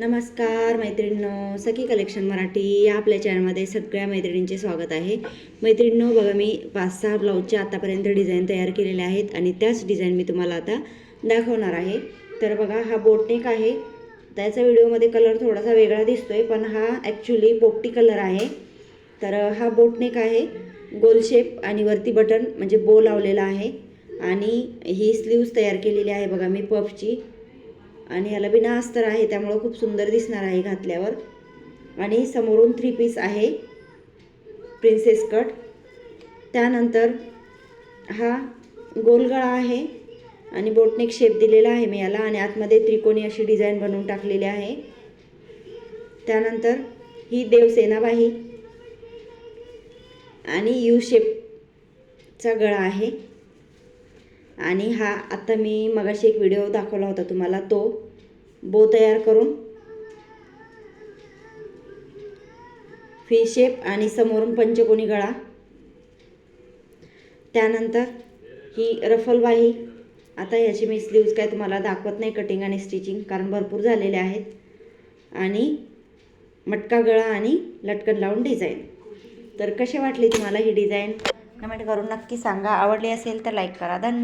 नमस्कार मैत्रिणींनो, सखी कलेक्शन मराठी या आपल्या चॅनलमध्ये सगळ्या मैत्रिणींचे स्वागत आहे. मैत्रिणींनो, बघा मी 5-6 ब्लाऊजच्या आतापर्यंत डिझाईन तयार केलेल्या आहेत आणि त्याच डिझाईन मी तुम्हाला आता दाखवणार आहे. तर बघा, हा बोटनेक आहे. त्याचा व्हिडिओमध्ये कलर थोडासा वेगळा दिसतोय, पण हा ॲक्च्युली पोपटी कलर आहे. तर हा बोटनेक आहे, गोल शेप आणि वरती बटन म्हणजे बो लावलेला आहे. आणि ही स्लीव्ज तयार केलेली आहे बघा मी पफची, आणि याला बिना अस्तर आहे त्यामुळे खूप सुंदर दिसणार आहे घातल्यावर. आणि समोरून 3 पीस आहे प्रिन्सेस कट. त्यानंतर हा गोलगळा आहे आणि बोटनेक शेप दिलेला आहे मी याला, आणि आतमध्ये त्रिकोणी अशी डिझाईन बनवून टाकलेली आहे. त्यानंतर ही देवसेनाबाई आणि यू शेपचा गळा आहे. आणि हा आता मी मगाशी एक व्हिडिओ दाखवला होता तुम्हाला, तो बो तयार करून फी शेप आणि समोरून पंचकोनी गळा. त्यानंतर ही रफलबाही. आता ह्याची मी स्लीव्ज काय तुम्हाला दाखवत नाही, कटिंग आणि स्टिचिंग, कारण भरपूर झालेले आहेत. आणि मटका गळा आणि लटकन लावून डिझाईन. तर कशी वाटली तुम्हाला ही डिझाईन कमेंट करून नक्की सांगा. आवडली असेल तर लाईक करा. धन्यवाद.